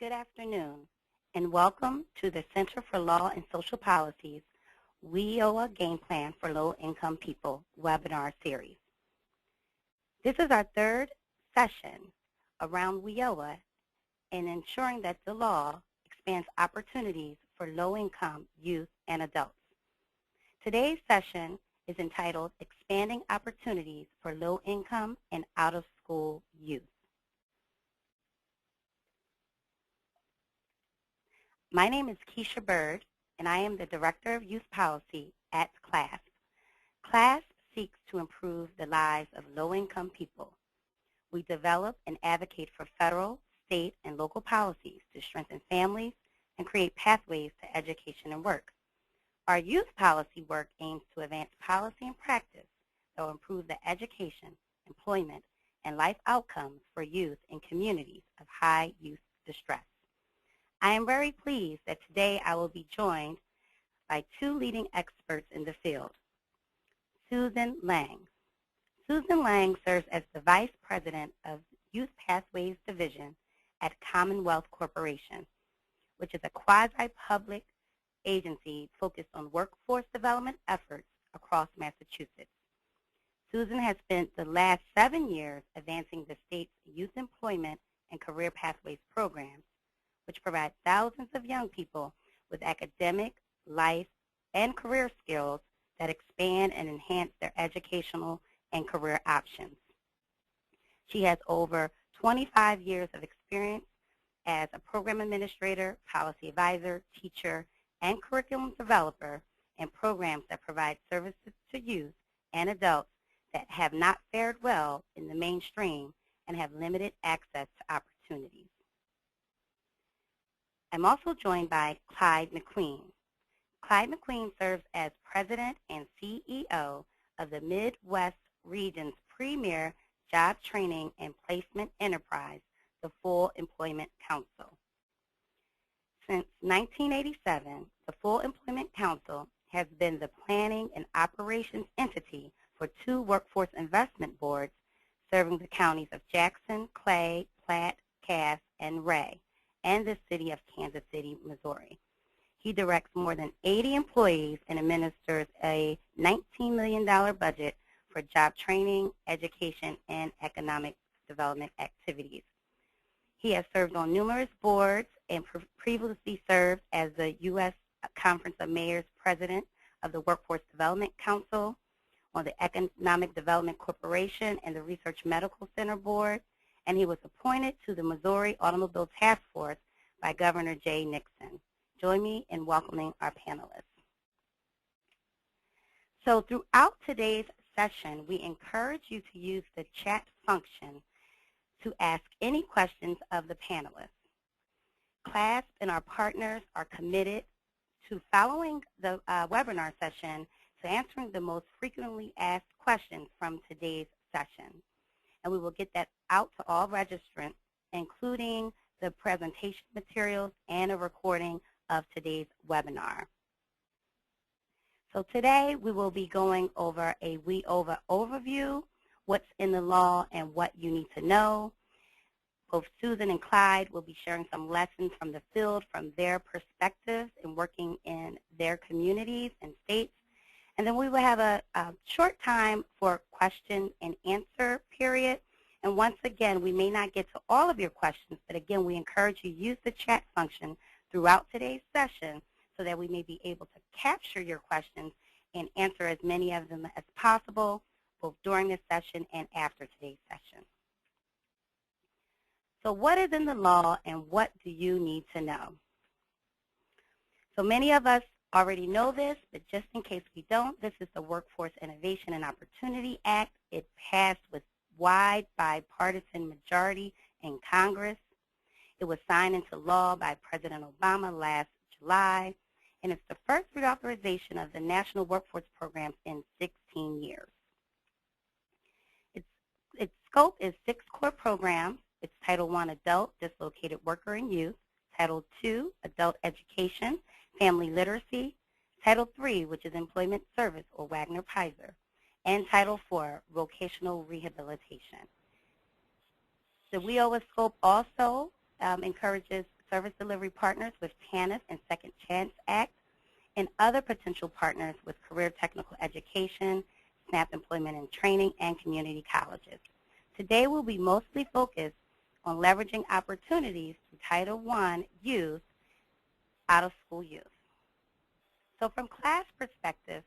Good afternoon, and welcome to the Center for Law and Social Policy's WIOA Game Plan for Low-Income People webinar series. This is our third session around WIOA and ensuring that the law expands opportunities for low-income youth and adults. Today's session is entitled Expanding Opportunities for Low-Income and Out-of-School Youth. My name is Kisha Bird, and I am the Director of Youth Policy at CLASP. CLASP seeks to improve the lives of low-income people. We develop and advocate for federal, state, and local policies to strengthen families and create pathways to education and work. Our youth policy work aims to advance policy and practice that will improve the education, employment, and life outcomes for youth in communities of high youth distress. I am very pleased that today I will be joined by two leading experts in the field. Susan Lange. Susan Lange serves as the Vice President of Youth Pathways Division at Commonwealth Corporation, which is a quasi-public agency focused on workforce development efforts across Massachusetts. Susan has spent the last 7 years advancing the state's youth employment and career pathways programs, which provide thousands of young people with academic, life, and career skills that expand and enhance their educational and career options. She has over 25 years of experience as a program administrator, policy advisor, teacher, and curriculum developer in programs that provide services to youth and adults that have not fared well in the mainstream and have limited access to opportunities. I'm also joined by Clyde McQueen. Clyde McQueen serves as President and CEO of the Midwest Region's premier job training and placement enterprise, the Full Employment Council. Since 1987, the Full Employment Council has been the planning and operations entity for 2 workforce investment boards serving the counties of Jackson, Clay, Platte, Cass, and Ray, and the city of Kansas City, Missouri. He directs more than 80 employees and administers a $19 million budget for job training, education, and economic development activities. He has served on numerous boards and previously served as the U.S. Conference of Mayors President of the Workforce Development Council, on the Economic Development Corporation and the Research Medical Center Board, and he was appointed to the Missouri Automobile Task Force by Governor Jay Nixon. Join me in welcoming our panelists. So throughout today's session, we encourage you to use the chat function to ask any questions of the panelists. CLASP and our partners are committed to following the webinar session to answering the most frequently asked questions from today's session. And we will get that out to all registrants, including the presentation materials and a recording of today's webinar. So today we will be going over a WIOA overview, what's in the law and what you need to know. Both Susan and Clyde will be sharing some lessons from the field from their perspectives in working in their communities and states. And then we will have a short time for question and answer period. And once again, we may not get to all of your questions, but again, we encourage you to use the chat function throughout today's session so that we may be able to capture your questions and answer as many of them as possible, both during this session and after today's session. So what is in the law and what do you need to know? So many of us already know this, but just in case we don't, this is the Workforce Innovation and Opportunity Act. It passed with wide bipartisan majority in Congress. It was signed into law by President Obama last July, and it's the first reauthorization of the National Workforce Programs in 16 years. Its scope is 6 core programs. It's Title I, Adult, Dislocated Worker and Youth, Title II, Adult Education, Family Literacy, Title III, which is Employment Service or Wagner-Pizer, and Title IV, Vocational Rehabilitation. The WIOA scope also encourages service delivery partners with TANF and Second Chance Act, and other potential partners with career technical education, SNAP employment and training, and community colleges. Today we'll be mostly focused on leveraging opportunities through Title I youth, out-of-school youth. So from CLASP perspective,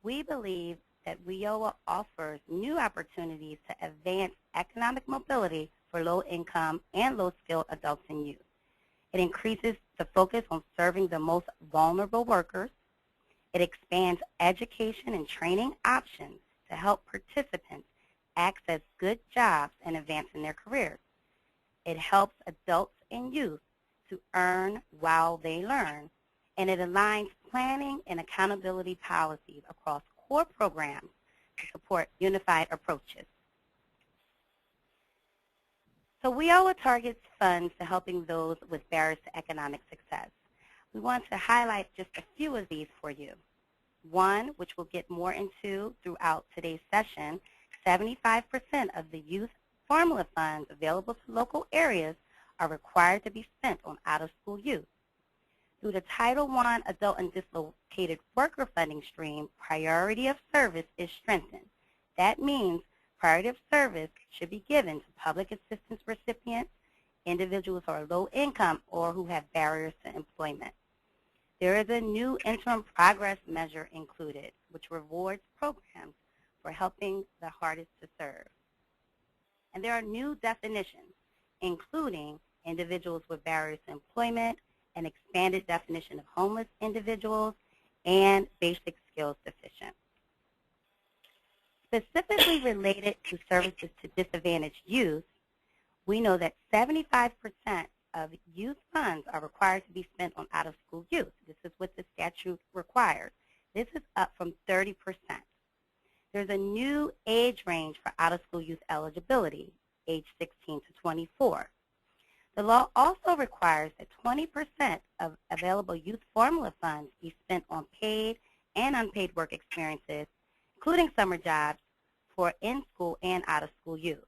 we believe that WIOA offers new opportunities to advance economic mobility for low-income and low-skilled adults and youth. It increases the focus on serving the most vulnerable workers. It expands education and training options to help participants access good jobs and advance in their careers. It helps adults and youth to earn while they learn, and it aligns planning and accountability policies across core programs to support unified approaches. So WIOA targets funds to helping those with barriers to economic success. We want to highlight just a few of these for you. One, which we'll get more into throughout today's session, 75% of the youth formula funds available to local areas are required to be spent on out-of-school youth. Through the Title I Adult and Dislocated Worker Funding Stream, priority of service is strengthened. That means priority of service should be given to public assistance recipients, individuals who are low income or who have barriers to employment. There is a new interim progress measure included, which rewards programs for helping the hardest to serve. And there are new definitions, including individuals with barriers to employment, an expanded definition of homeless individuals, and basic skills deficient. Specifically related to services to disadvantaged youth, we know that 75% of youth funds are required to be spent on out-of-school youth. This is what the statute requires. This is up from 30%. There's a new age range for out-of-school youth eligibility, age 16 to 24. The law also requires that 20% of available youth formula funds be spent on paid and unpaid work experiences, including summer jobs, for in-school and out-of-school youth.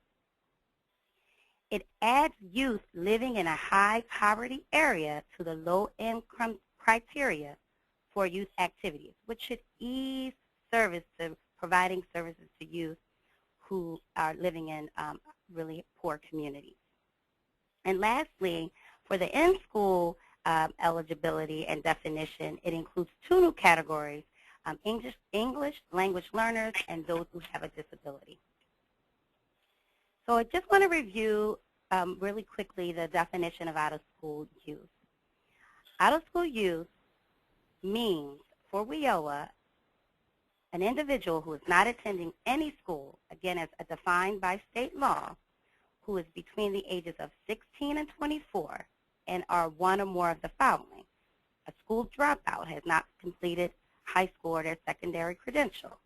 It adds youth living in a high-poverty area to the low-income criteria for youth activities, which should ease service to providing services to youth who are living in really poor communities. And lastly, for the in-school eligibility and definition, it includes two new categories, English language learners and those who have a disability. So I just want to review really quickly the definition of out-of-school youth. Out-of-school youth means, for WIOA, an individual who is not attending any school, again as defined by state law, who is between the ages of 16 and 24 and are one or more of the following. A school dropout, has not completed high school or their secondary credential.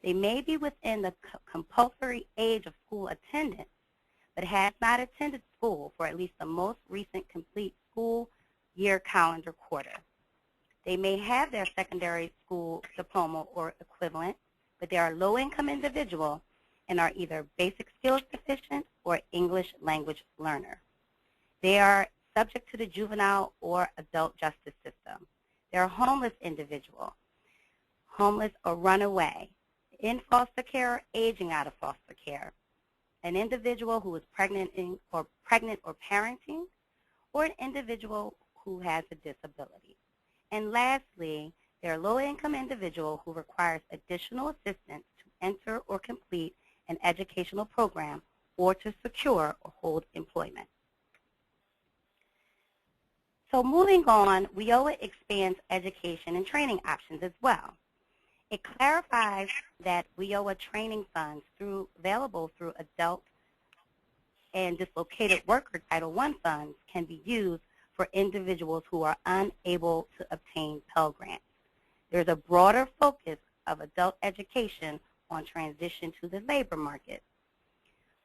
They may be within the compulsory age of school attendance, but has not attended school for at least the most recent complete school year calendar quarter. They may have their secondary school diploma or equivalent, but they are a low-income individual and are either basic skills deficient or English language learner. They are subject to the juvenile or adult justice system. They're a homeless individual, homeless or runaway, in foster care or aging out of foster care, an individual who is pregnant or parenting, or an individual who has a disability. And lastly, they're a low-income individual who requires additional assistance to enter or complete an educational program or to secure or hold employment. So moving on, WIOA expands education and training options as well. It clarifies that WIOA training funds available through adult and dislocated worker Title I funds can be used for individuals who are unable to obtain Pell Grants. There's a broader focus of adult education on transition to the labor market.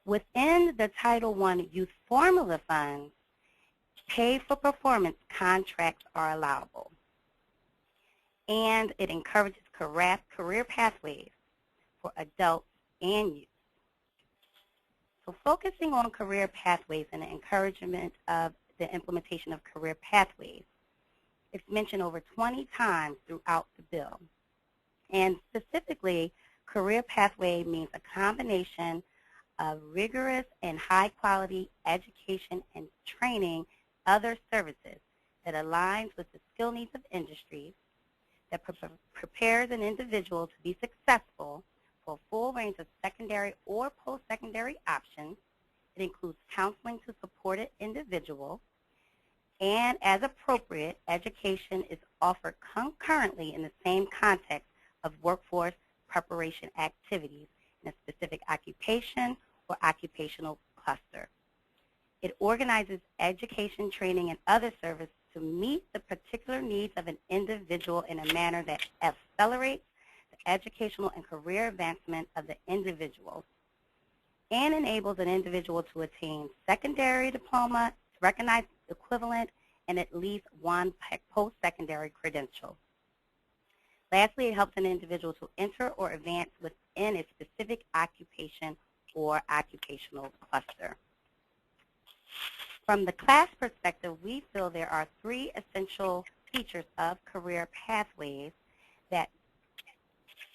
Within the Title I Youth Formula Funds, pay-for-performance contracts are allowable. And it encourages career pathways for adults and youth. So focusing on career pathways and the encouragement of the implementation of career pathways. It's mentioned over 20 times throughout the bill. And specifically, career pathway means a combination of rigorous and high-quality education and training, other services that aligns with the skill needs of industries, that prepares an individual to be successful for a full range of secondary or post-secondary options. It includes counseling to support an individual, and as appropriate, education is offered concurrently in the same context of workforce preparation activities in a specific occupation or occupational cluster. It organizes education, training, and other services to meet the particular needs of an individual in a manner that accelerates the educational and career advancement of the individual and enables an individual to attain secondary diploma, recognized equivalent, and at least one post-secondary credential. Lastly, it helps an individual to enter or advance within a specific occupation or occupational cluster. From the CLASP perspective, we feel there are three essential features of career pathways that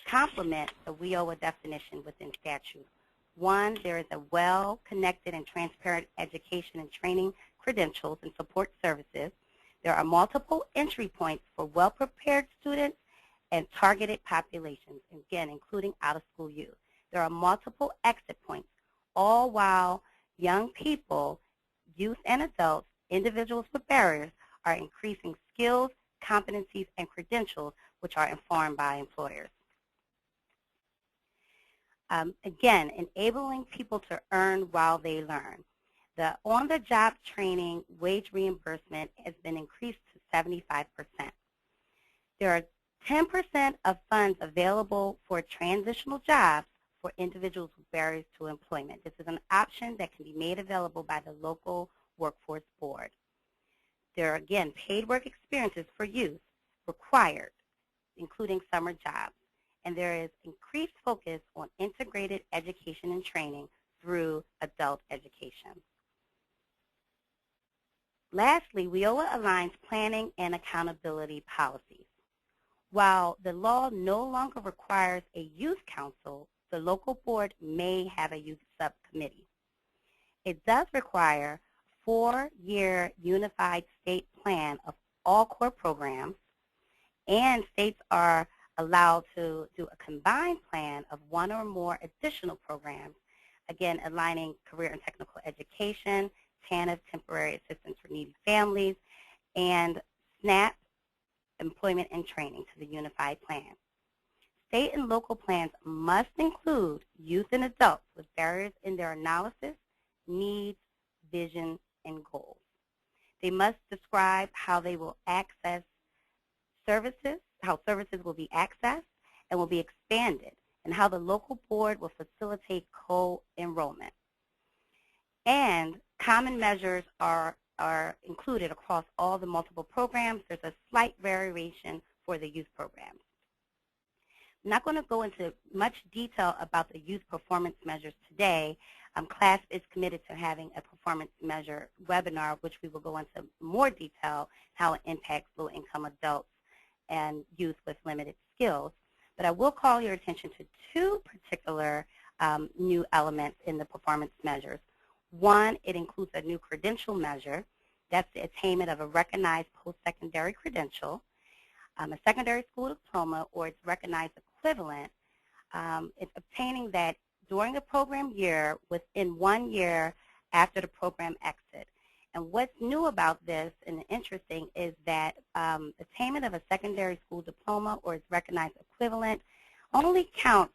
complement the WIOA definition within statute. One, there is a well-connected and transparent education and training credentials and support services. There are multiple entry points for well-prepared students and targeted populations, again, including out-of-school youth. There are multiple exit points, all while young people, youth and adults, individuals with barriers, are increasing skills, competencies, and credentials, which are informed by employers. Again, enabling people to earn while they learn. The on-the-job training wage reimbursement has been increased to 75%. There are 10% of funds available for transitional jobs for individuals with barriers to employment. This is an option that can be made available by the local workforce board. There are, again, paid work experiences for youth required, including summer jobs. And there is increased focus on integrated education and training through adult education. Lastly, WIOA aligns planning and accountability policies. While the law no longer requires a youth council, the local board may have a youth subcommittee. It does require a 4-year unified state plan of all core programs, and states are allowed to do a combined plan of one or more additional programs, again, aligning career and technical education, TANF, temporary assistance for needy families, and SNAP, employment and training, to the unified plan. State and local plans must include youth and adults with barriers in their analysis, needs, vision, and goals. They must describe how they will access services, how services will be accessed and will be expanded, and how the local board will facilitate co-enrollment. And common measures are included across all the multiple programs. There's a slight variation for the youth programs. I'm not going to go into much detail about the youth performance measures today. CLASP is committed to having a performance measure webinar, which we will go into more detail how it impacts low-income adults and youth with limited skills. But I will call your attention to two particular new elements in the performance measures. One, it includes a new credential measure. That's the attainment of a recognized post-secondary credential, a secondary school diploma, or its recognized equivalent. It's obtaining that during the program year within 1 year after the program exit. And what's new about this and interesting is that attainment of a secondary school diploma or its recognized equivalent only counts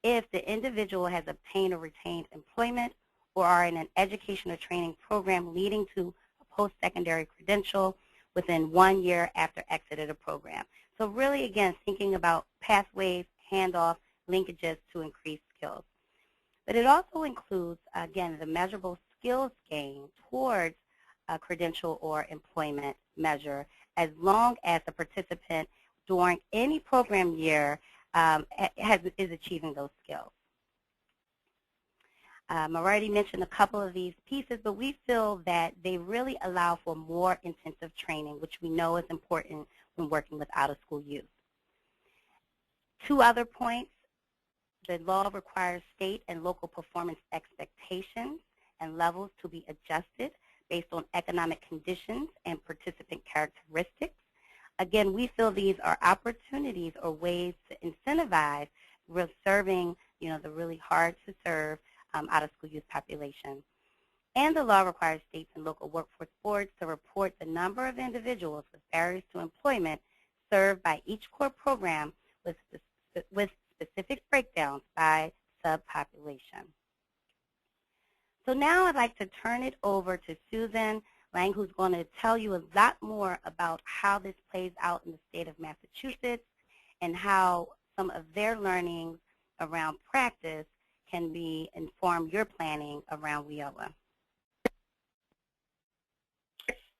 if the individual has obtained or retained employment or are in an education or training program leading to a post-secondary credential within 1 year after exit of the program. So really, again, thinking about pathways, handoff, linkages to increase skills. But it also includes, again, the measurable skills gain towards a credential or employment measure as long as the participant during any program year is achieving those skills. I've already mentioned a couple of these pieces, but we feel that they really allow for more intensive training, which we know is important when working with out-of-school youth. 2 other points. The law requires state and local performance expectations and levels to be adjusted based on economic conditions and participant characteristics. Again, we feel these are opportunities or ways to incentivize serving, the really hard to serve out-of-school youth population. And the law requires states and local workforce boards to report the number of individuals with barriers to employment served by each core program with specific breakdowns by subpopulation. So now I'd like to turn it over to Susan Lange, who's going to tell you a lot more about how this plays out in the state of Massachusetts and how some of their learnings around practice can inform your planning around WIOA.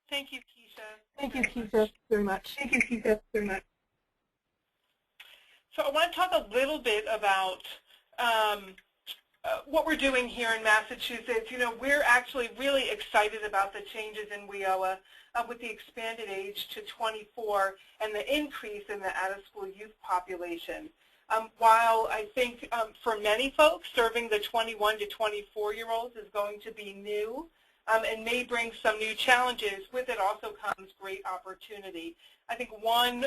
Thank you, Kisha. Thank you, Kisha, very much. Thank you, Kisha, very much. So I want to talk a little bit about what we're doing here in Massachusetts. We're actually really excited about the changes in WIOA with the expanded age to 24 and the increase in the out-of-school youth population. While I think for many folks, serving the 21 to 24-year-olds is going to be new and may bring some new challenges, with it also comes great opportunity. I think one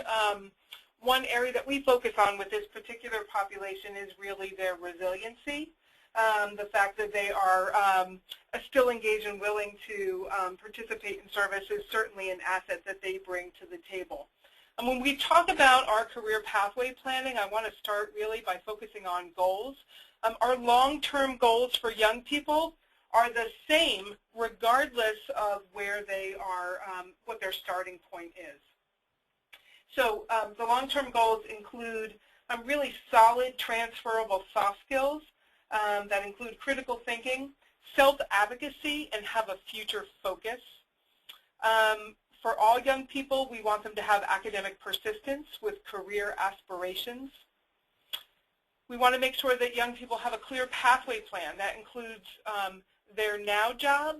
area that we focus on with this particular population is really their resiliency. The fact that they are still engaged and willing to participate in service is certainly an asset that they bring to the table. And when we talk about our career pathway planning, I want to start really by focusing on goals. Our long-term goals for young people are the same regardless of where they are, what their starting point is. So the long-term goals include really solid transferable soft skills that include critical thinking, self-advocacy, and have a future focus. For all young people, we want them to have academic persistence with career aspirations. We want to make sure that young people have a clear pathway plan that includes their now job,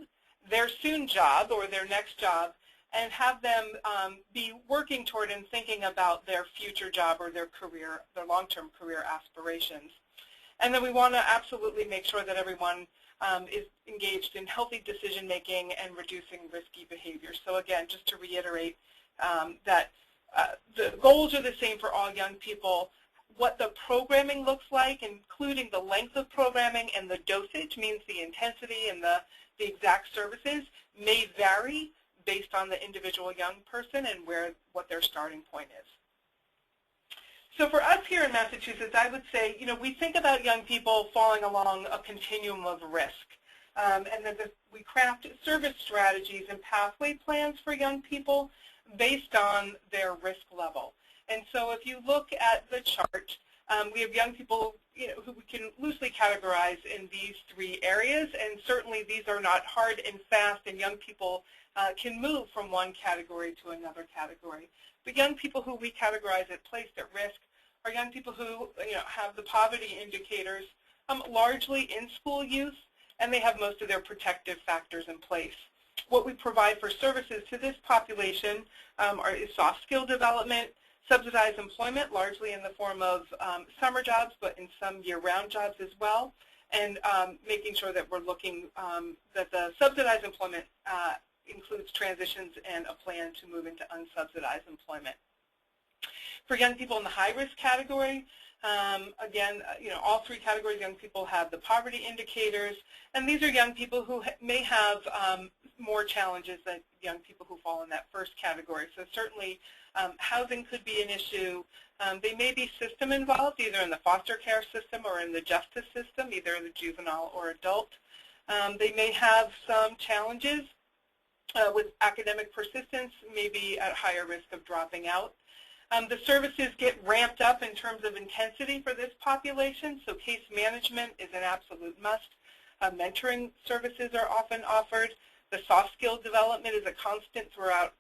their soon job, or their next job, and have them be working toward and thinking about their future job or their career, their long-term career aspirations. And then we want to absolutely make sure that everyone is engaged in healthy decision-making and reducing risky behavior. So again, just to reiterate that the goals are the same for all young people. What the programming looks like, including the length of programming and the dosage, means the intensity and the exact services, may vary based on the individual young person and what their starting point is. So for us here in Massachusetts, I would say, we think about young people falling along a continuum of risk. And then we craft service strategies and pathway plans for young people based on their risk level. And so if you look at the chart, we have young people who we can loosely categorize in these 3 areas. And certainly these are not hard and fast, and young people can move from one category to another category. But young people who we categorize as placed at risk are young people who have the poverty indicators, largely in school youth, and they have most of their protective factors in place. What we provide for services to this population is soft skill development, subsidized employment, largely in the form of summer jobs, but in some year-round jobs as well, and making sure that we're looking that the subsidized employment includes transitions and a plan to move into unsubsidized employment. For young people in the high-risk category, again, all 3 categories, young people have the poverty indicators, and these are young people who may have more challenges than young people who fall in that first category. So certainly housing could be an issue. They may be system involved, either in the foster care system or in the justice system, either in the juvenile or adult. They may have some challenges with academic persistence, maybe at higher risk of dropping out. The services get ramped up in terms of intensity for this population, so case management is an absolute must. Mentoring services are often offered. The soft skill development is a constant throughout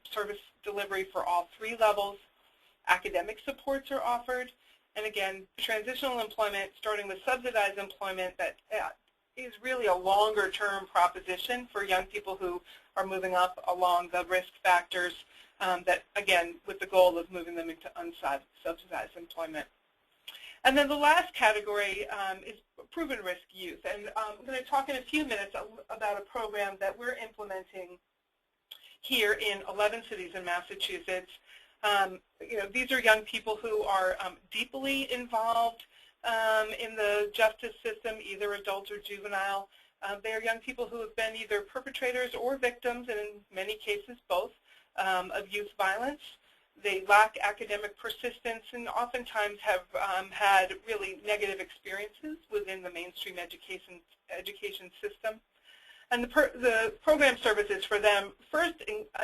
service delivery for all 3 levels. Academic supports are offered. And again, transitional employment, starting with subsidized employment that is really a longer-term proposition for young people who are moving up along the risk factors that, again, with the goal of moving them into unsubsidized employment. And then the last category is proven risk youth. And I'm going to talk in a few minutes about a program that we're implementing here in 11 cities in Massachusetts. These are young people who are deeply involved in the justice system, either adult or juvenile. They are young people who have been either perpetrators or victims, and in many cases both, of youth violence. They lack academic persistence and oftentimes have had really negative experiences within the mainstream education system. And the program services for them first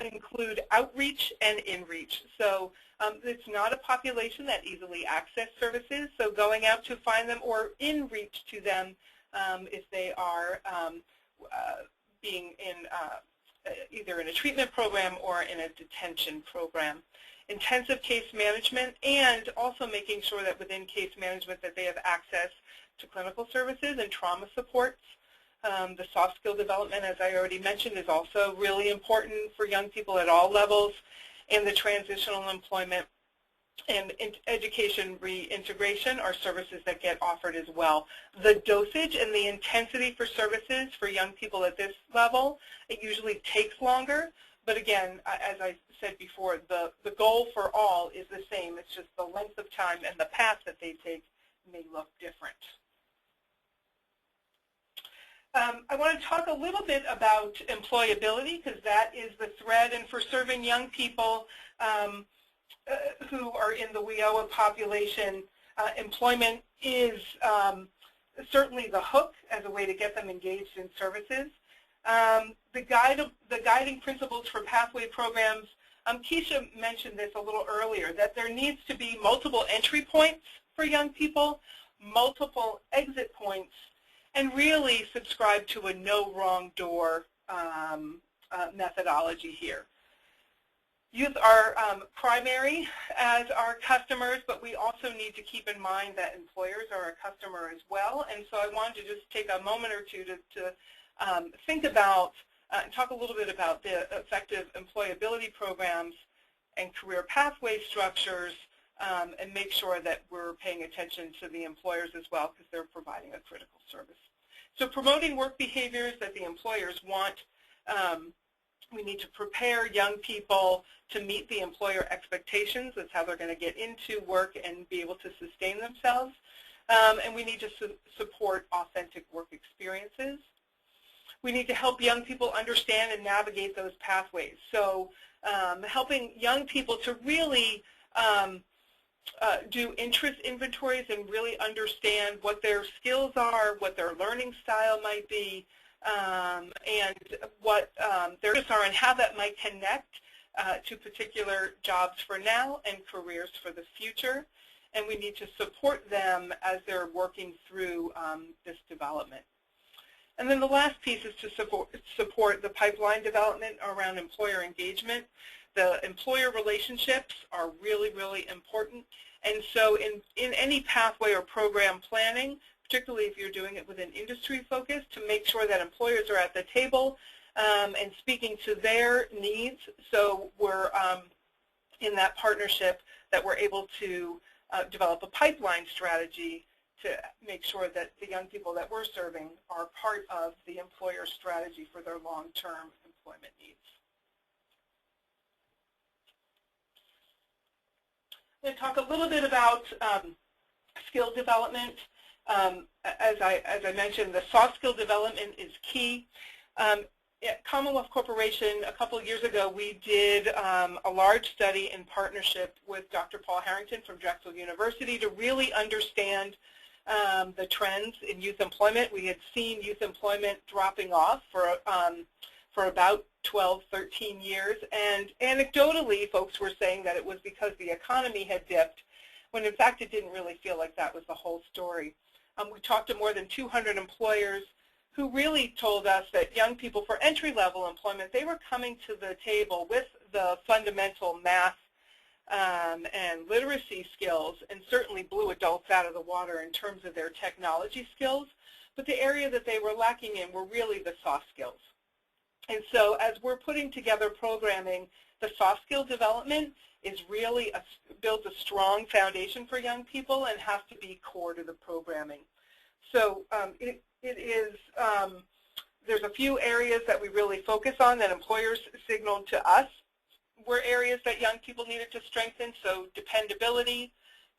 include outreach and in-reach. So it's not a population that easily access services, so going out to find them or in-reach to them if they are being in either in a treatment program or in a detention program. Intensive case management, and also making sure that within case management that they have access to clinical services and trauma supports. The soft skill development, as I already mentioned, is also really important for young people at all levels, and the transitional employment and education reintegration are services that get offered as well. The dosage and the intensity for services for young people at this level, it usually takes longer, but again, as I said before, the goal for all is the same. It's just the length of time and the path that they take may look different. I want to talk a little bit about employability, because that is the thread, and for serving young people who are in the WIOA population, employment is certainly the hook as a way to get them engaged in services. The guiding principles for pathway programs, Kisha mentioned this a little earlier, that there needs to be multiple entry points for young people, multiple exit points, and really subscribe to a no wrong door methodology here. Youth are primary as our customers, but we also need to keep in mind that employers are a customer as well. And so I wanted to just take a moment or two to think about and talk a little bit about the effective employability programs and career pathway structures, and make sure that we're paying attention to the employers as well, because they're providing a critical service. So promoting work behaviors that the employers want. We need to prepare young people to meet the employer expectations. That's how they're going to get into work and be able to sustain themselves. And we need to support authentic work experiences. We need to help young people understand and navigate those pathways. So helping young people to really do interest inventories and really understand what their skills are, what their learning style might be, and what their interests are, and how that might connect to particular jobs for now and careers for the future. And we need to support them as they're working through this development. And then the last piece is to support the pipeline development around employer engagement. The employer relationships are really, really important. And so in any pathway or program planning, particularly if you're doing it with an industry focus, to make sure that employers are at the table and speaking to their needs. So we're in that partnership that we're able to develop a pipeline strategy to make sure that the young people that we're serving are part of the employer strategy for their long-term employment needs. I'm going to talk a little bit about skill development. As I mentioned, the soft skill development is key. At Commonwealth Corporation, a couple of years ago, we did a large study in partnership with Dr. Paul Harrington from Drexel University to really understand the trends in youth employment. We had seen youth employment dropping off for about 12, 13 years, and anecdotally, folks were saying that it was because the economy had dipped, when in fact it didn't really feel like that was the whole story. We talked to more than 200 employers who really told us that young people for entry-level employment, they were coming to the table with the fundamental math and literacy skills, and certainly blew adults out of the water in terms of their technology skills, but the area that they were lacking in were really the soft skills. And so as we're putting together programming, the soft skill development is really builds a strong foundation for young people and has to be core to the programming. So there's a few areas that we really focus on that employers signaled to us were areas that young people needed to strengthen. So dependability,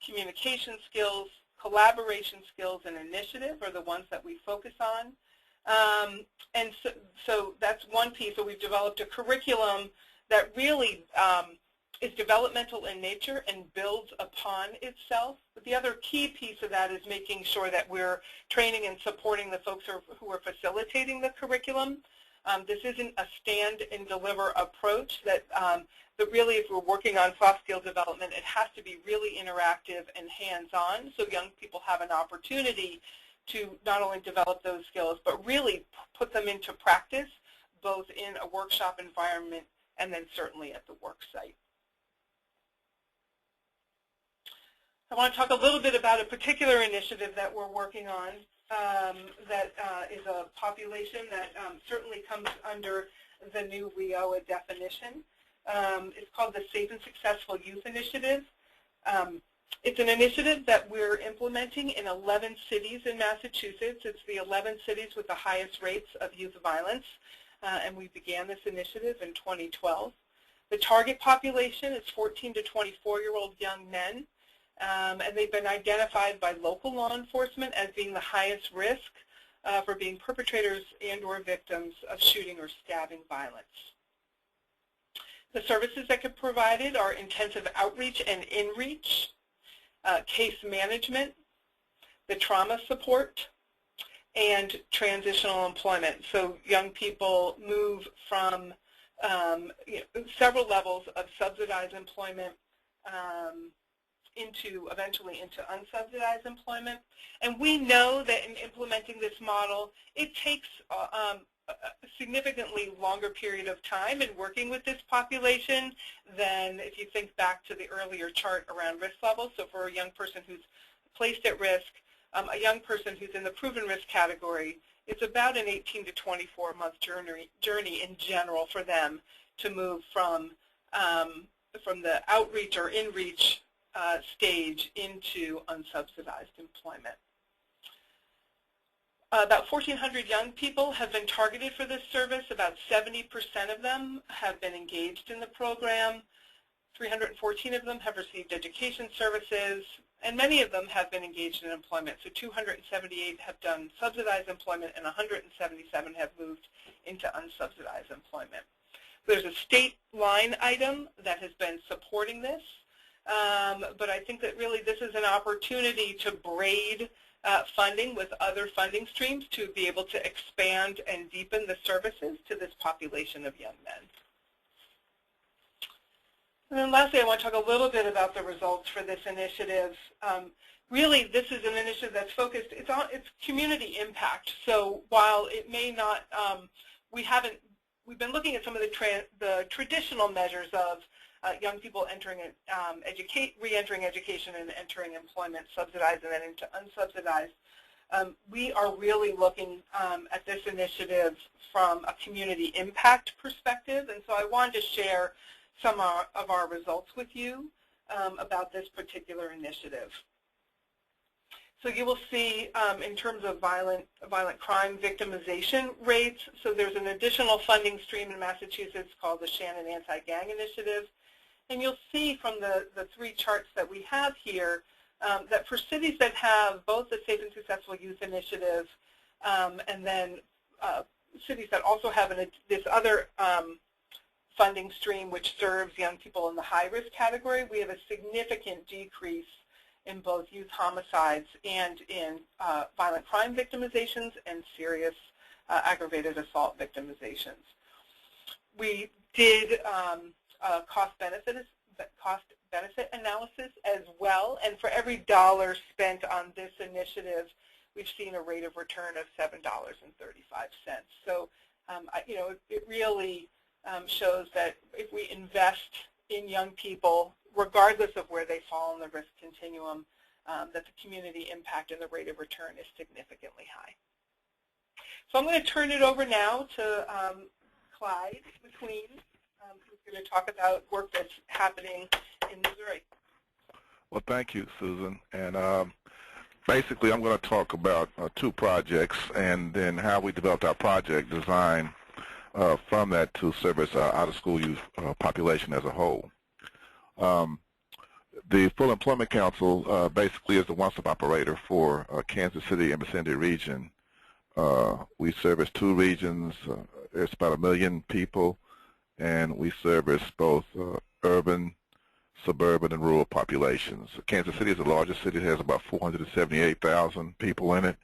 communication skills, collaboration skills, and initiative are the ones that we focus on. And so that's one piece. So we've developed a curriculum that really is developmental in nature and builds upon itself. But the other key piece of that is making sure that we're training and supporting the folks who are facilitating the curriculum. This isn't a stand and deliver approach but really if we're working on soft skill development, it has to be really interactive and hands-on so young people have an opportunity to not only develop those skills, but really put them into practice, both in a workshop environment and then certainly at the work site. I want to talk a little bit about a particular initiative that we're working on that is a population that certainly comes under the new WIOA definition. It's called the Safe and Successful Youth Initiative. It's an initiative that we're implementing in 11 cities in Massachusetts. It's the 11 cities with the highest rates of youth violence, and we began this initiative in 2012. The target population is 14 to 24-year-old young men, and they've been identified by local law enforcement as being the highest risk for being perpetrators and or victims of shooting or stabbing violence. The services that get provided are intensive outreach and in-reach, case management, the trauma support, and transitional employment. So young people move from several levels of subsidized employment eventually into unsubsidized employment. And we know that in implementing this model, it takes a significantly longer period of time in working with this population than if you think back to the earlier chart around risk levels. So for a young person who's placed at risk, a young person who's in the proven risk category, it's about an 18 to 24-month journey in general for them to move from the outreach or in-reach stage into unsubsidized employment. About 1,400 young people have been targeted for this service. About 70% of them have been engaged in the program. 314 of them have received education services, and many of them have been engaged in employment. So 278 have done subsidized employment, and 177 have moved into unsubsidized employment. There's a state line item that has been supporting this, but I think that really this is an opportunity to braid funding with other funding streams to be able to expand and deepen the services to this population of young men. And then lastly, I want to talk a little bit about the results for this initiative. Really, this is an initiative that's focused, it's community impact. So while it may not, we've been looking at some of the traditional measures of young people entering, re-entering education and entering employment, subsidized and then into unsubsidized. We are really looking at this initiative from a community impact perspective, and so I wanted to share some of our results with you about this particular initiative. So you will see in terms of violent crime victimization rates, so there's an additional funding stream in Massachusetts called the Shannon Anti-Gang Initiative. And you'll see from the three charts that we have here that for cities that have both the Safe and Successful Youth Initiative and then cities that also have this other funding stream which serves young people in the high-risk category, we have a significant decrease in both youth homicides and in violent crime victimizations and serious aggravated assault victimizations. We did cost-benefit analysis as well, and for every dollar spent on this initiative, we've seen a rate of return of $7.35. So, it really shows that if we invest in young people, regardless of where they fall in the risk continuum, that the community impact and the rate of return is significantly high. So I'm going to turn it over now to Clyde McQueen, who's going to talk about work that's happening in Missouri. Well, thank you, Susan. And basically, I'm going to talk about two projects and then how we developed our project design from that to service our out-of-school youth population as a whole. The Full Employment Council basically is the one-stop operator for Kansas City and vicinity region. We service two regions. There's about 1 million people, and we service both urban, suburban, and rural populations. Kansas City is the largest city. It has about 478,000 people in it,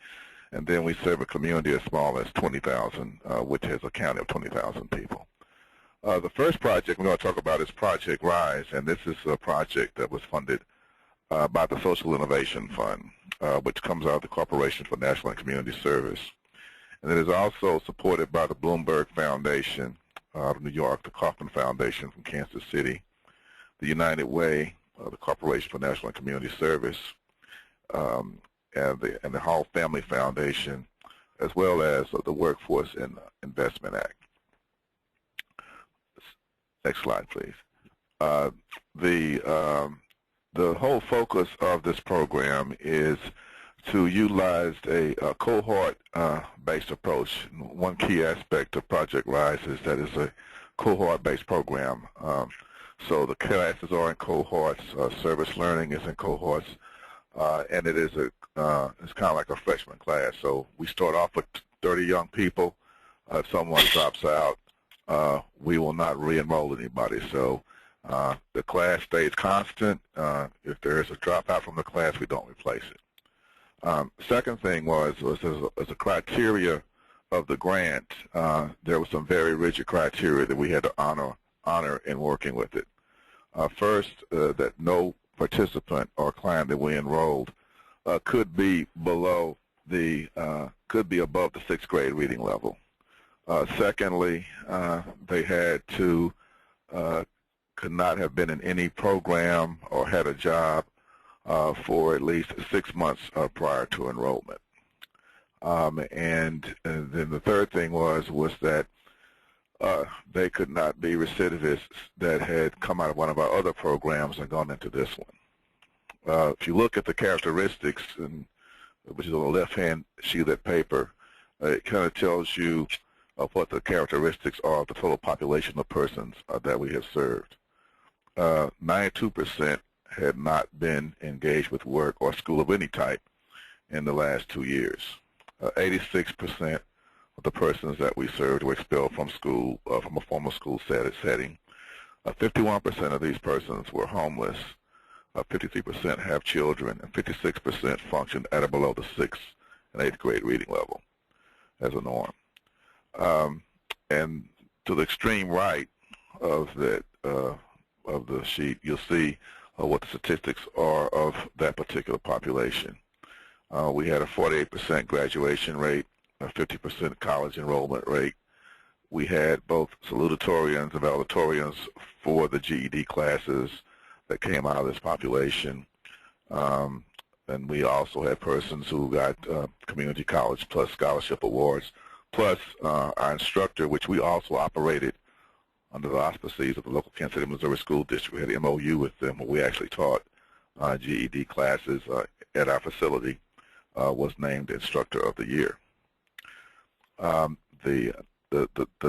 and then we serve a community as small as 20,000, which has a county of 20,000 people. The first project we're going to talk about is Project RISE, and this is a project that was funded by the Social Innovation Fund, which comes out of the Corporation for National and Community Service. And it is also supported by the Bloomberg Foundation out of New York, the Kaufman Foundation from Kansas City, the United Way, the Corporation for National and Community Service, and the Hall Family Foundation, as well as the Workforce and Investment Act. Next slide, please. The whole focus of this program is to utilize a cohort-based approach. One key aspect of Project RISE is that it's a cohort-based program. So the classes are in cohorts, service learning is in cohorts, and it is it's kind of like a freshman class. So we start off with 30 young people. If someone drops out, we will not re-enroll anybody. So the class stays constant. If there is a dropout from the class, we don't replace it. Second thing was as a criteria of the grant, there was some very rigid criteria that we had to honor in working with it. First, that no participant or client that we enrolled could be above the 6th grade reading level. Secondly, they had to could not have been in any program or had a job for at least 6 months prior to enrollment. And then the third thing was that they could not be recidivists that had come out of one of our other programs and gone into this one. If you look at the characteristics, which is on the left-hand sheet of that paper, it kind of tells you what the characteristics are of the total population of persons that we have served. 92% had not been engaged with work or school of any type in the last 2 years. 86% of the persons that we served were expelled from school, from a formal school setting. 51% of these persons were homeless. 53% have children, and 56% function at or below the 6th and 8th grade reading level as a norm. And to the extreme right of the sheet, you'll see what the statistics are of that particular population. We had a 48% graduation rate, a 50% college enrollment rate. We had both salutatorians and valedictorians for the GED classes that came out of this population. And we also had persons who got community college plus scholarship awards, plus our instructor, which we also operated under the auspices of the local Kansas City, Missouri School District. We had an MOU with them where we actually taught GED classes at our facility, was named Instructor of the Year. The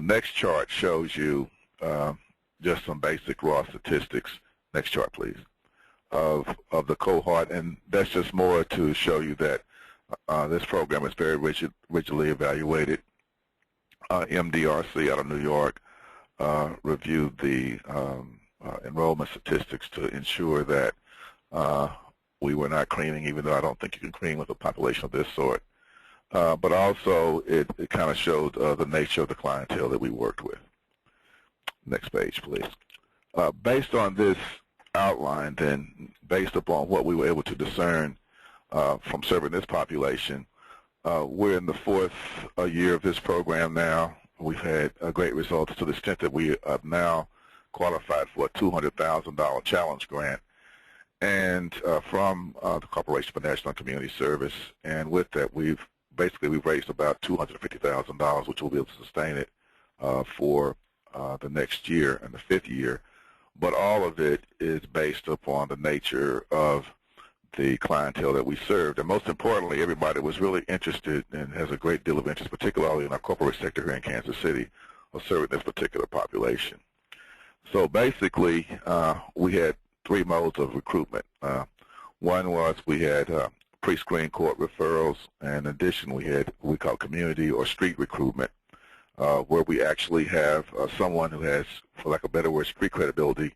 next chart shows you just some basic raw statistics. Next chart, please, of the cohort, and that's just more to show you that this program is very rigidly evaluated. MDRC out of New York reviewed the enrollment statistics to ensure that we were not creaming, even though I don't think you can cream with a population of this sort. But also it kind of showed the nature of the clientele that we worked with. Next page, please. Based on this outline, then, based upon what we were able to discern from serving this population, we're in the 4th year of this program now. We've had great results to the extent that we have now qualified for a $200,000 challenge grant, and from the Corporation for National and Community Service. And with that, we've basically we've raised about $250,000, which will be able to sustain it for the next year and the fifth year. But all of it is based upon the nature of the clientele that we served. And most importantly, everybody was really interested and has a great deal of interest, particularly in our corporate sector here in Kansas City, of serving this particular population. So basically, we had three modes of recruitment. One was we had pre-screen court referrals, and in addition we had what we call community or street recruitment, where we actually have someone who has, for lack of a better word, street credibility,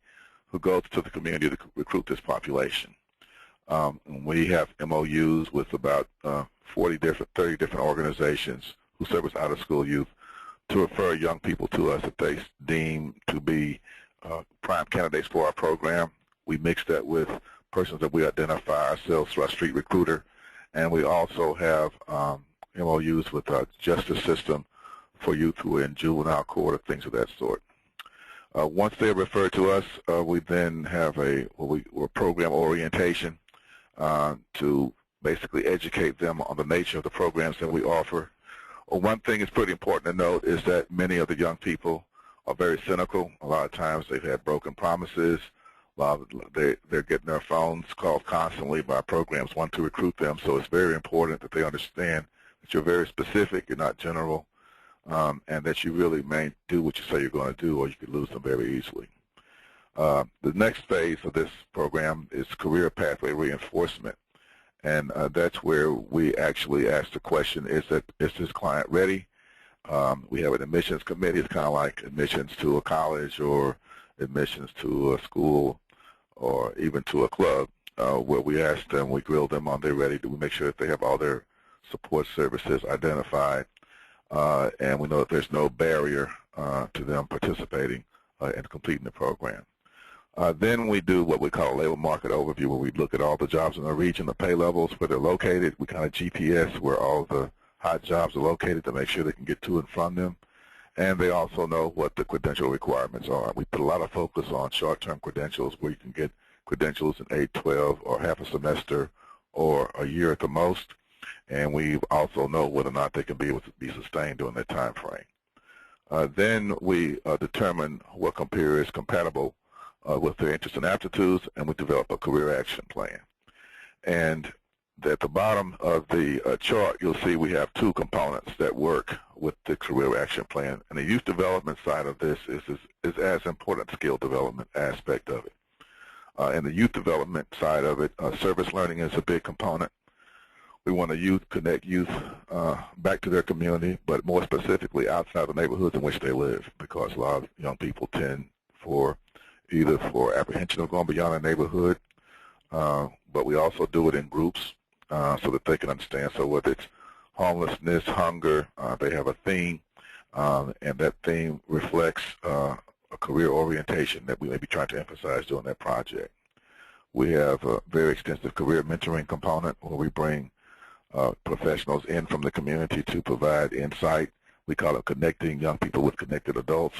who goes to the community to recruit this population. We have MOUs with about 30 different organizations who service out-of-school youth to refer young people to us that they deem to be prime candidates for our program. We mix that with persons that we identify ourselves through our street recruiter, and we also have MOUs with our justice system for youth who are in juvenile court or things of that sort. Once they're referred to us, we then have a program orientation to basically educate them on the nature of the programs that we offer. One thing that's pretty important to note is that many of the young people are very cynical. A lot of times they've had broken promises. They're getting their phones called constantly by programs wanting to recruit them. So it's very important that they understand that you're very specific, you're not general, and that you really may do what you say you're going to do, or you could lose them very easily. The next phase of this program is career pathway reinforcement. And that's where we actually ask the question, is this client ready? We have an admissions committee. It's kind of like admissions to a college or admissions to a school or even to a club, where we ask them, we grill them on they're ready. Do we make sure that they have all their support services identified? And we know that there's no barrier to them participating and completing the program. Then we do what we call a labor market overview, where we look at all the jobs in the region, the pay levels, where they're located. We kind of GPS where all the hot jobs are located to make sure they can get to and from them. And they also know what the credential requirements are. We put a lot of focus on short-term credentials, where you can get credentials in 8, 12, or half a semester or a year at the most. And we also know whether or not they can be able to be sustained during that time frame. Then we determine what career is compatible with their interests and aptitudes, and we develop a career action plan. And at the bottom of the chart, you'll see we have two components that work with the career action plan. And the youth development side of this is as important skill development aspect of it. And the youth development side of it, service learning is a big component. We want to connect youth back to their community, but more specifically outside the neighborhoods in which they live, because a lot of young people tend either for apprehension of going beyond their neighborhood, but we also do it in groups so that they can understand. So whether it's homelessness, hunger, they have a theme, and that theme reflects a career orientation that we may be trying to emphasize during that project. We have a very extensive career mentoring component where we bring professionals in from the community to provide insight. We call it connecting young people with connected adults.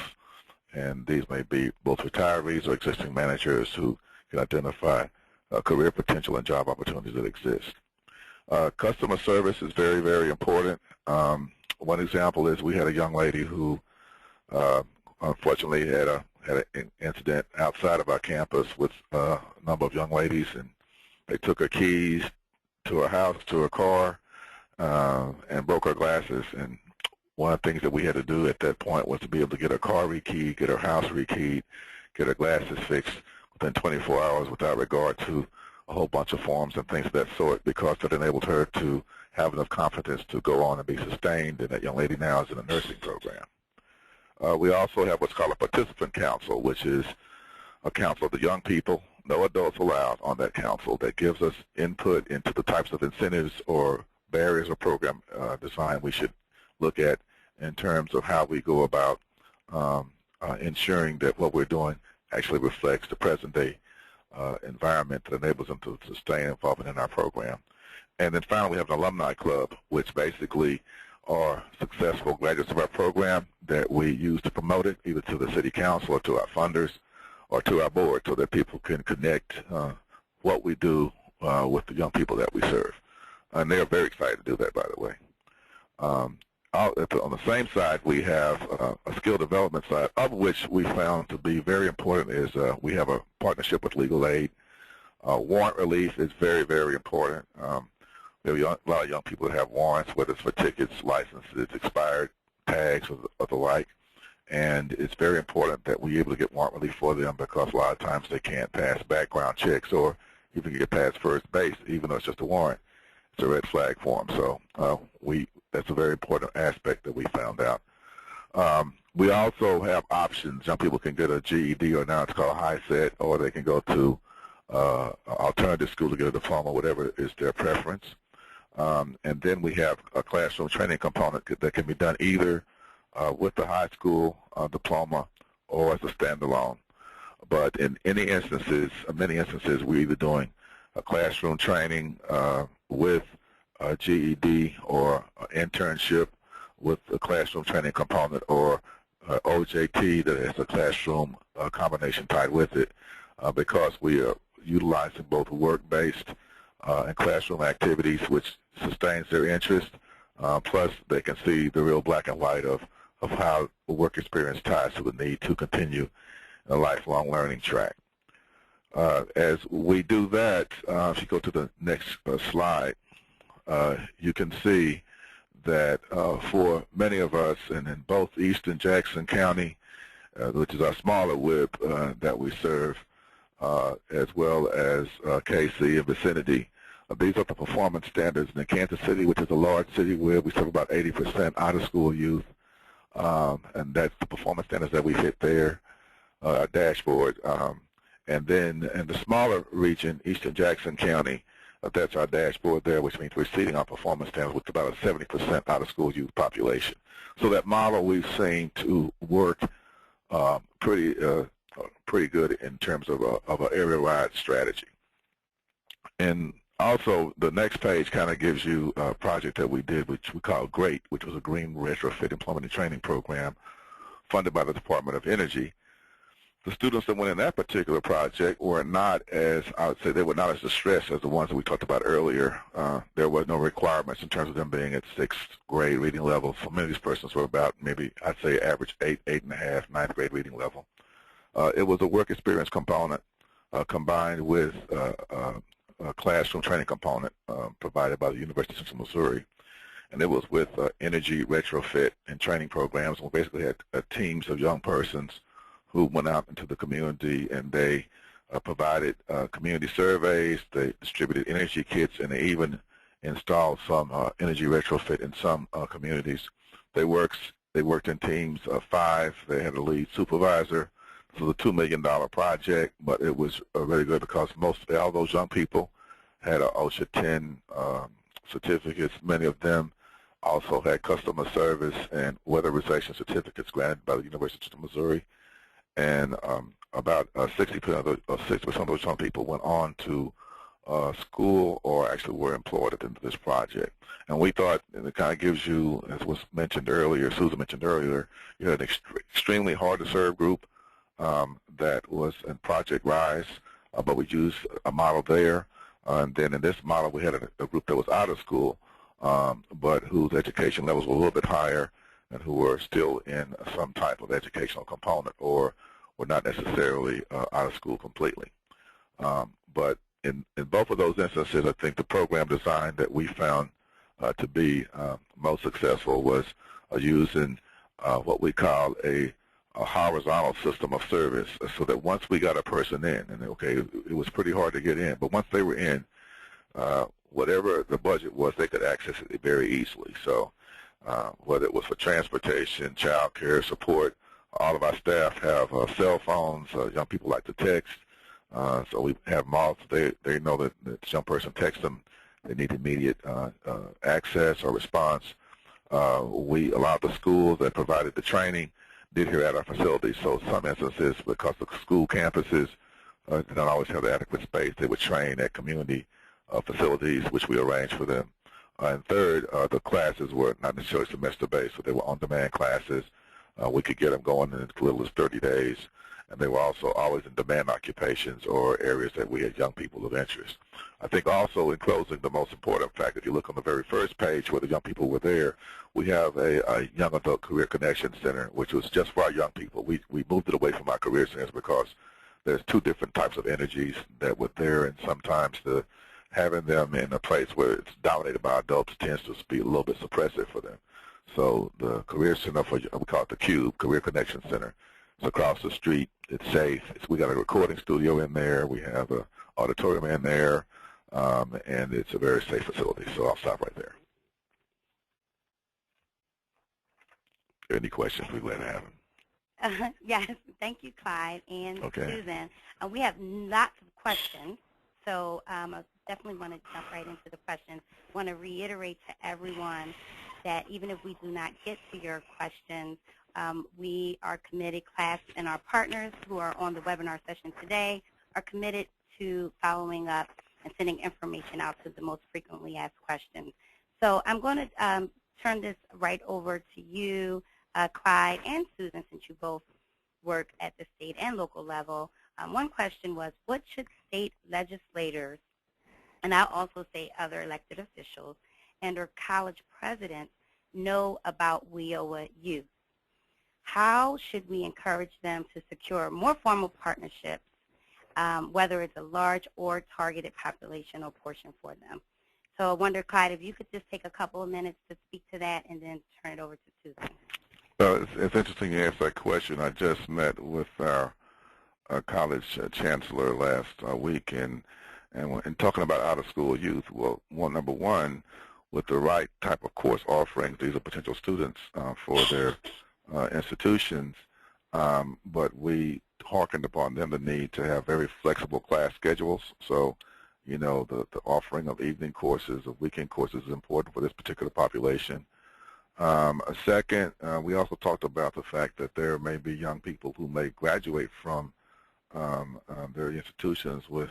And these may be both retirees or existing managers who can identify career potential and job opportunities that exist. Customer service is very, very important. One example is we had a young lady who unfortunately had an incident outside of our campus with a number of young ladies, and they took her keys to her house, to her car, and broke her glasses. And one of the things that we had to do at that point was to be able to get her car rekeyed, get her house rekeyed, get her glasses fixed within 24 hours without regard to a whole bunch of forms and things of that sort, because it enabled her to have enough confidence to go on and be sustained. And that young lady now is in a nursing program. We also have what's called a participant council, which is a council of the young people, no adults allowed on that council, that gives us input into the types of incentives or barriers or program design we should look at in terms of how we go about ensuring that what we're doing actually reflects the present-day environment that enables them to sustain involvement in our program. And then finally, we have an alumni club, which basically are successful graduates of our program that we use to promote it, either to the city council or to our funders or to our board, so that people can connect what we do with the young people that we serve. And they're very excited to do that, by the way. On the same side, we have a skill development side, of which we found to be very important is we have a partnership with legal aid. Warrant relief is very, very important. There are a lot of young people that have warrants, whether it's for tickets, licenses, expired tags, or the like. And it's very important that we're able to get warrant relief for them because a lot of times they can't pass background checks or even get past first base, even though it's just a warrant. It's a red flag for them. So that's a very important aspect that we found out. We also have options. Young people can get a GED, or now it's called high set, or they can go to alternative school to get a diploma, whatever is their preference. And then we have a classroom training component that can be done either with the high school diploma or as a standalone. But in many instances, we're either doing a classroom training with a GED or an internship with a classroom training component, or OJT that has a classroom combination tied with it, because we are utilizing both work-based and classroom activities, which sustains their interest, plus they can see the real black and white of how the work experience ties to the need to continue a lifelong learning track. As we do that, if you go to the next slide, you can see that for many of us, and in both East and Jackson County, which is our smaller WIB that we serve, as well as KC and vicinity, these are the performance standards. In Kansas City, which is a large city where we serve about 80% out-of-school youth, and that's the performance standards that we hit there, our dashboard. And then in the smaller region, Eastern Jackson County, that's our dashboard there, which means we're exceeding our performance standards with about a 70% out-of-school youth population. So that model we've seen to work pretty good in terms of an area-wide strategy. And also, the next page kind of gives you a project that we did, which we call GREAT, which was a Green Retrofit Employment and Training Program funded by the Department of Energy. The students that went in that particular project were not as, I would say, they were not as distressed as the ones that we talked about earlier. There was no requirements in terms of them being at 6th grade reading level. So many of these persons were about maybe, I'd say, average 8, 8.5, 9th grade reading level. It was a work experience component combined with a classroom training component provided by the University of Central Missouri. And it was with energy retrofit and training programs. We basically had teams of young persons who went out into the community, and they provided community surveys, they distributed energy kits, and they even installed some energy retrofit in some communities. They worked in teams of 5. They had a lead supervisor. This was a $2 million project, but it was really good because all those young people had an OSHA 10 certificates. Many of them also had customer service and weatherization certificates granted by the University of Central Missouri. And about 60% of those young people went on to school or actually were employed at the end of this project. And we thought, and it kind of gives you, as was mentioned earlier, Susan mentioned earlier, you had an extremely hard to serve group that was in Project Rise, but we used a model there. And then in this model, we had a group that was out of school, but whose education levels were a little bit higher and who were still in some type of educational component or were not necessarily out of school completely. But in both of those instances, I think the program design that we found to be most successful was using what we call a horizontal system of service, so that once we got a person in, and okay, it was pretty hard to get in, but once they were in, whatever the budget was, they could access it very easily. So whether it was for transportation, child care, support, all of our staff have cell phones. Young people like to text, so we have models. They know that the young person texts them, they need immediate access or response. We allowed the schools that provided the training did here at our facilities. So some instances, because the school campuses did not always have the adequate space, they would train at community facilities, which we arranged for them. And third, the classes were not necessarily semester-based, so they were on-demand classes we could get them going in as little as 30 days. And they were also always in demand occupations or areas that we had young people of interest. I think also in closing, the most important fact, if you look on the very first page where the young people were there, we have a Young Adult Career Connection Center, which was just for our young people. We moved it away from our career centers because there's two different types of energies that were there, and sometimes having them in a place where it's dominated by adults tends to be a little bit suppressive for them. So the Career Center, we call it the CUBE, Career Connection Center. It's across the street. It's safe. We got a recording studio in there. We have an auditorium in there, and it's a very safe facility. So I'll stop right there. Any questions, we're glad to have them. Yes, thank you, Clyde and Okay. Susan. We have lots of questions, so I definitely want to jump right into the questions. I want to reiterate to everyone that even if we do not get to your questions, we are committed, CLASP and our partners who are on the webinar session today are committed to following up and sending information out to the most frequently asked questions. So I'm going to turn this right over to you, Clyde and Susan, since you both work at the state and local level. One question was, what should state legislators, and I'll also say other elected officials, and or college presidents know about WIOA youth? How should we encourage them to secure more formal partnerships, whether it's a large or targeted population or portion for them? So I wonder, Clyde, if you could just take a couple of minutes to speak to that and then turn it over to Susan. Well, it's interesting you asked that question. I just met with our college chancellor last week, and talking about out-of-school youth. Well, number one, with the right type of course offerings, these are potential students for their institutions, but we hearkened upon them the need to have very flexible class schedules. So, you know, the offering of evening courses, of weekend courses is important for this particular population. Second, we also talked about the fact that there may be young people who may graduate from their institutions with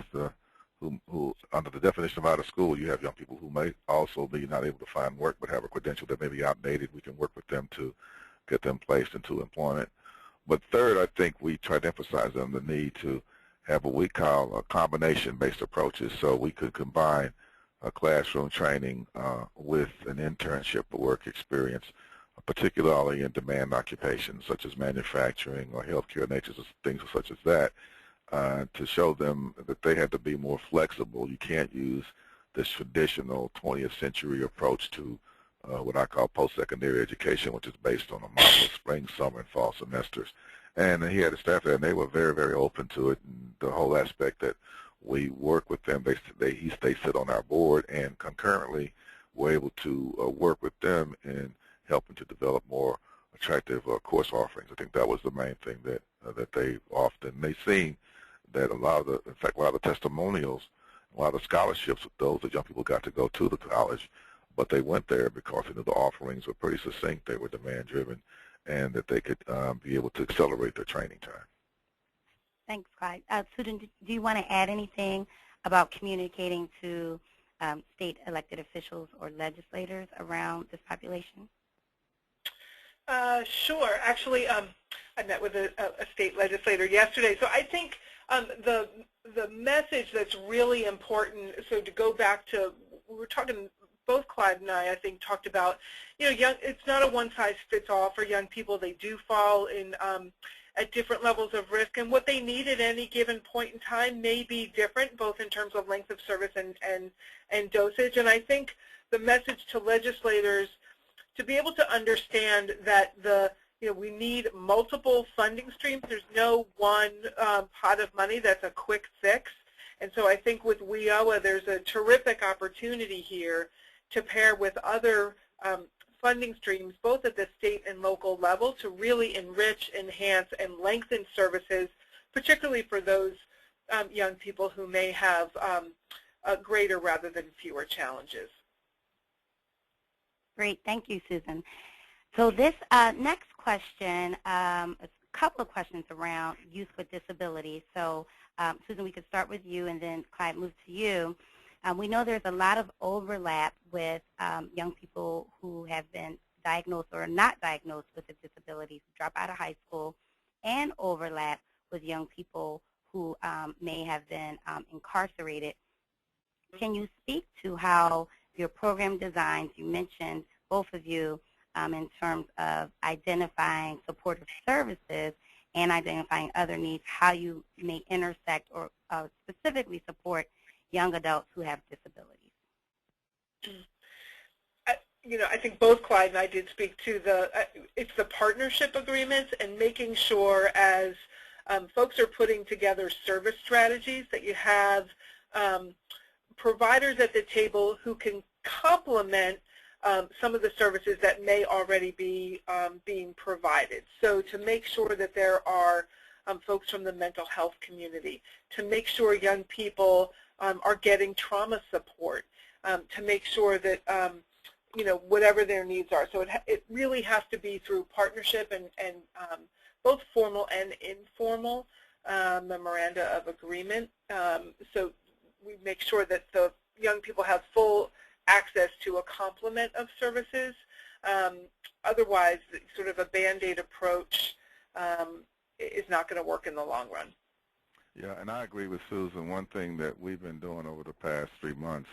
who, under the definition of out of school, you have young people who may also be not able to find work but have a credential that may be outdated. We can work with them to get them placed into employment. But third, I think we try to emphasize on the need to have what we call combination-based approaches, so we could combine classroom training with an internship or work experience, particularly in demand occupations such as manufacturing or healthcare natures, things such as that, to show them that they had to be more flexible. You can't use this traditional 20th century approach to what I call post-secondary education, which is based on a model of spring, summer, and fall semesters. And he had a staff there, and they were very, very open to it. And the whole aspect that we work with them, they sit on our board, and concurrently we're able to work with them in helping to develop more attractive course offerings. I think that was the main thing that they've seen that in fact, a lot of the testimonials, a lot of scholarships, those that young people got to go to the college, but they went there because the offerings were pretty succinct, they were demand-driven, and that they could be able to accelerate their training time. Thanks, Clyde. Susan, do you want to add anything about communicating to state elected officials or legislators around this population? Sure. Actually, I met with a state legislator yesterday. So I think the message that's really important, so to go back to, we were talking, both Clyde and I think, talked about, it's not a one-size-fits-all for young people. They do fall in at different levels of risk, and what they need at any given point in time may be different, both in terms of length of service and dosage. And I think the message to legislators to be able to understand that we need multiple funding streams. There's no one pot of money that's a quick fix. And so I think with WIOA, there's a terrific opportunity here to pair with other funding streams, both at the state and local level, to really enrich, enhance, and lengthen services, particularly for those young people who may have greater rather than fewer challenges. Great. Thank you, Susan. So this next question, a couple of questions around youth with disabilities. So Susan, we could start with you, and then Clyde, move to you. We know there's a lot of overlap with young people who have been diagnosed or not diagnosed with a disability who drop out of high school and overlap with young people who may have been incarcerated. Can you speak to how your program designs, you mentioned both of you in terms of identifying supportive services and identifying other needs, how you may intersect or specifically support young adults who have disabilities? I think both Clyde and I did speak to it's the partnership agreements and making sure as folks are putting together service strategies that you have providers at the table who can complement some of the services that may already be being provided. So to make sure that there are folks from the mental health community, to make sure young people are getting trauma support, to make sure that whatever their needs are. So it really has to be through partnership and both formal and informal memoranda of agreement. So we make sure that the young people have full access to a complement of services. Otherwise, sort of a Band-Aid approach is not going to work in the long run. Yeah, and I agree with Susan. One thing that we've been doing over the past 3 months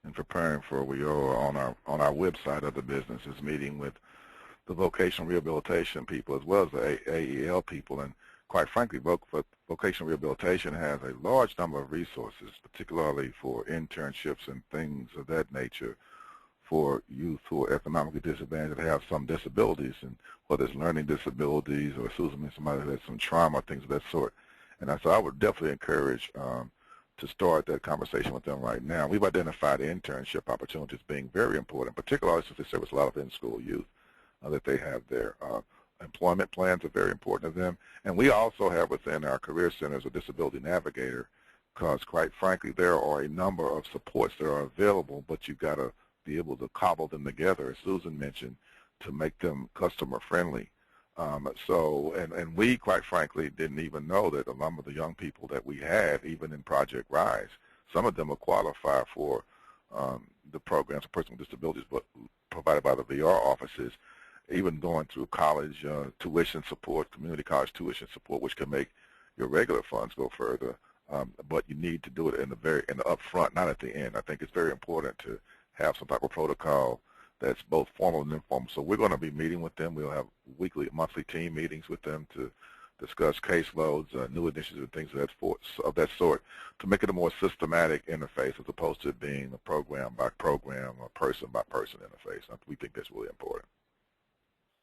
in preparing for WIOA on our website of the business is meeting with the vocational rehabilitation people as well as the AEL people. And quite frankly, vocational rehabilitation has a large number of resources, particularly for internships and things of that nature for youth who are economically disadvantaged that have some disabilities, and whether it's learning disabilities or Susan mentioned somebody who has some trauma, things of that sort. And so I would definitely encourage to start that conversation with them right now. We've identified internship opportunities being very important, particularly since they service a lot of in-school youth, that they have their employment plans are very important to them. And we also have within our career centers a disability navigator because, quite frankly, there are a number of supports that are available, but you've got to be able to cobble them together, as Susan mentioned, to make them customer-friendly. And we, quite frankly, didn't even know that a number of the young people that we had, even in Project Rise, some of them will qualify for the programs for personal disabilities but provided by the VR offices, even going through college tuition support, community college tuition support, which can make your regular funds go further. But you need to do it in the upfront, not at the end. I think it's very important to have some type of protocol that's both formal and informal. So we're going to be meeting with them. We'll have monthly team meetings with them to discuss caseloads, new initiatives, and things of that sort, to make it a more systematic interface as opposed to it being a program by program or person by person interface. We think that's really important.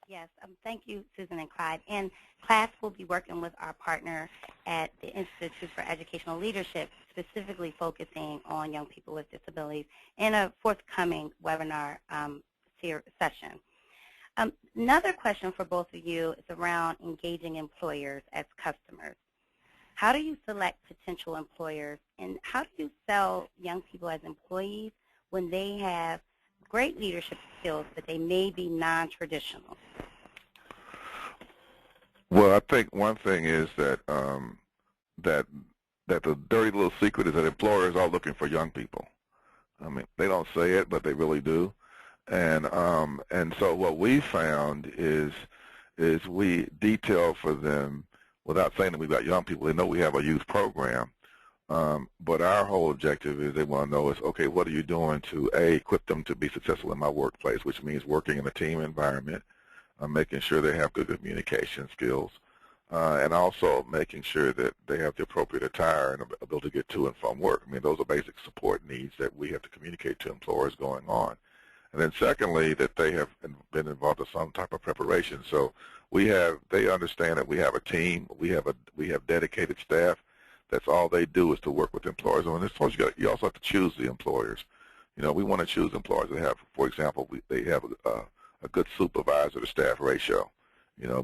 Yes, thank you, Susan and Clyde. And CLASP will be working with our partner at the Institute for Educational Leadership, specifically focusing on young people with disabilities in a forthcoming webinar session. Another question for both of you is around engaging employers as customers. How do you select potential employers, and how do you sell young people as employees when they have great leadership skills, but they may be non-traditional? Well, I think one thing is that that the dirty little secret is that employers are looking for young people. I mean, they don't say it, but they really do. And so what we found is we detail for them, without saying that we've got young people, they know we have a youth program. But our whole objective is they want to know is, okay, what are you doing to, A, equip them to be successful in my workplace, which means working in a team environment, making sure they have good communication skills, and also making sure that they have the appropriate attire and ability to get to and from work. I mean, those are basic support needs that we have to communicate to employers going on. And then secondly, that they have been involved in some type of preparation. So they understand that we have a team, we have dedicated staff. That's all they do is to work with employers. And you also have to choose the employers. We want to choose employers that have, for example, they have a good supervisor to staff ratio,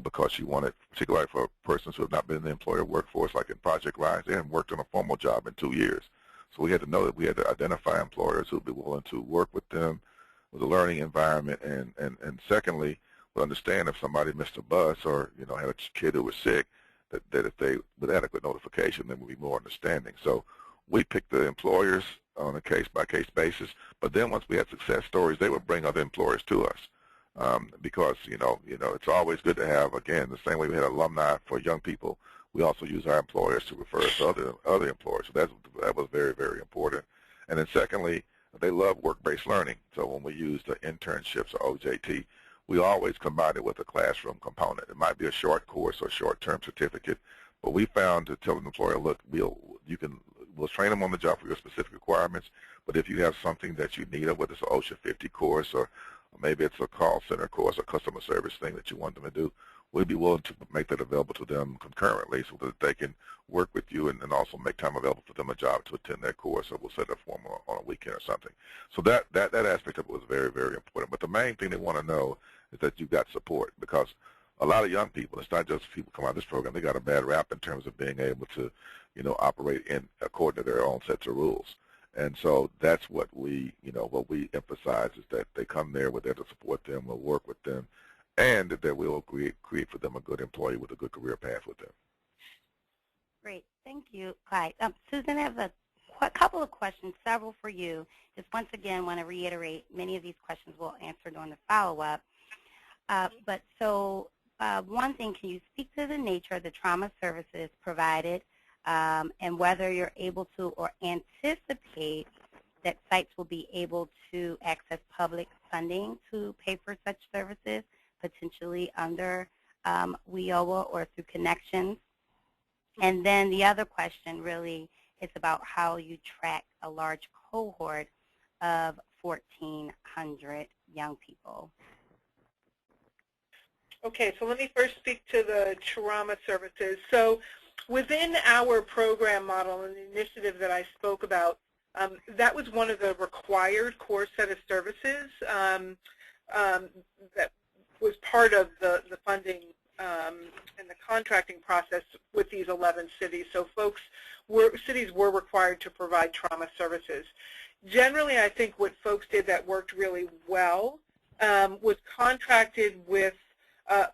because you want it, particularly for persons who have not been in the employer workforce, like in Project Rise, they haven't worked on a formal job in 2 years. So we had to know that we had to identify employers who would be willing to work with them with a learning environment, and secondly, would understand if somebody missed a bus or, had a kid who was sick, that if they, with adequate notification, then would be more understanding. So we picked the employers on a case-by-case basis, but then once we had success stories, they would bring other employers to us. because it's always good to have, again, the same way we had alumni for young people, we also use our employers to refer us to other employers. So that was very, very important. And then secondly, they love work-based learning. So when we use the internships or OJT, we always combine it with a classroom component. It might be a short course or short-term certificate, but we found to tell an employer, look, we'll train them on the job for your specific requirements, but if you have something that you need, whether it's an OSHA 50 course or maybe it's a call center course or customer service thing that you want them to do, we'd be willing to make that available to them concurrently so that they can work with you and also make time available for them a job to attend their course, or we'll set up for them on a weekend or something. So that aspect of it was very, very important. But the main thing they want to know is that you've got support, because a lot of young people, it's not just people come out of this program, they got a bad rap in terms of being able to, operate according to their own sets of rules. And so that's what we emphasize, is that they come there, we're there to support them, we'll work with them, and that we'll create for them a good employee with a good career path with them. Great. Thank you, Clyde. Susan, I have a couple of questions, several for you. Just once again, want to reiterate, many of these questions we'll answer during the follow-up. One thing, can you speak to the nature of the trauma services provided and whether you're able to or anticipate that sites will be able to access public funding to pay for such services, potentially under WIOA or through connections? And then the other question really is about how you track a large cohort of 1,400 young people. Okay, so let me first speak to the trauma services. So within our program model and the initiative that I spoke about, that was one of the required core set of services that was part of the funding and the contracting process with these 11 cities. So cities were required to provide trauma services. Generally, I think what folks did that worked really well was contracted with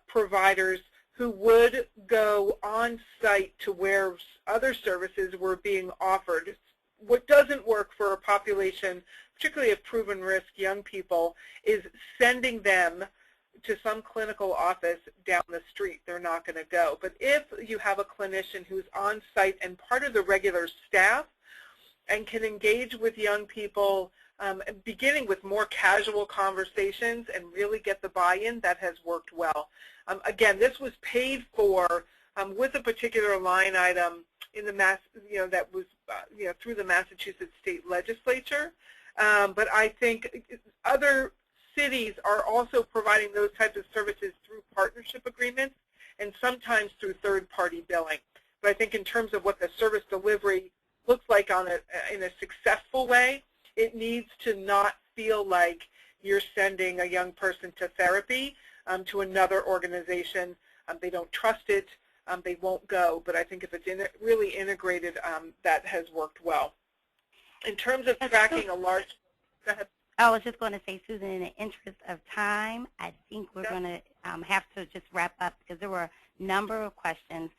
providers who would go on site to where other services were being offered. What doesn't work for a population, particularly of proven risk young people, is sending them to some clinical office down the street. They're not going to go. But if you have a clinician who's on site and part of the regular staff and can engage with young people, beginning with more casual conversations and really get the buy-in, that has worked well. Again, this was paid for with a particular line item in the that was through the Massachusetts State Legislature. But I think other cities are also providing those types of services through partnership agreements and sometimes through third-party billing. But I think in terms of what the service delivery looks like in a successful way, it needs to not feel like you're sending a young person to therapy to another organization. They don't trust it. They won't go. But I think if it's really integrated, that has worked well. In terms of tracking a large, go ahead. I was just going to say, Susan, in the interest of time, I think we're going to have to just wrap up, because there were a number of questions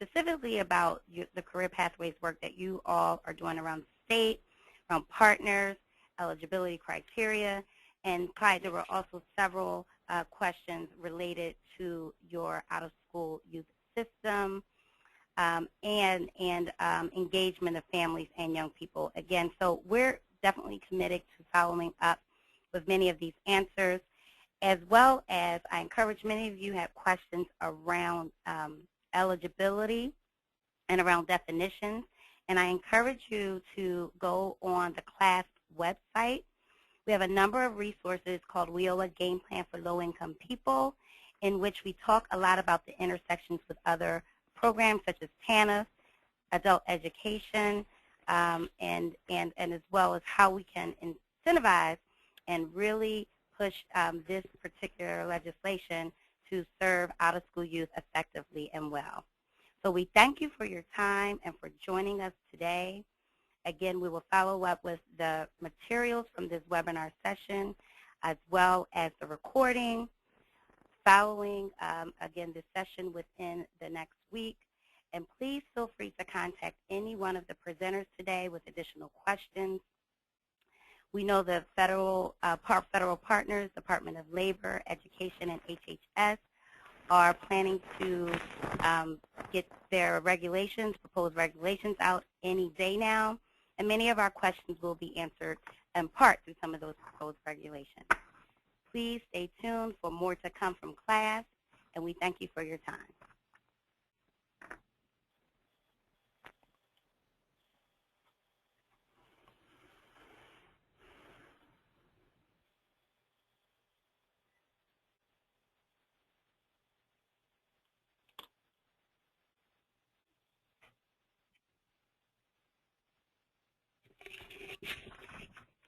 specifically about the career pathways work that you all are doing around the state, around partners, eligibility criteria, and Clyde, there were also several questions related to your out-of-school youth system and engagement of families and young people. Again, so we're definitely committed to following up with many of these answers, as well as I encourage many of you have questions around eligibility and around definitions, and I encourage you to go on the CLASP website. We have a number of resources called WIOA Game Plan for Low-Income People, in which we talk a lot about the intersections with other programs such as TANF, adult education, and as well as how we can incentivize and really push this particular legislation to serve out-of-school youth effectively and well. So we thank you for your time and for joining us today. Again, we will follow up with the materials from this webinar session, as well as the recording following, again, this session within the next week. And please feel free to contact any one of the presenters today with additional questions. We know the federal partners, Department of Labor, Education, and HHS, are planning to get their regulations, proposed regulations out any day now, and many of our questions will be answered in part through some of those proposed regulations. Please stay tuned for more to come from CLASP, and we thank you for your time.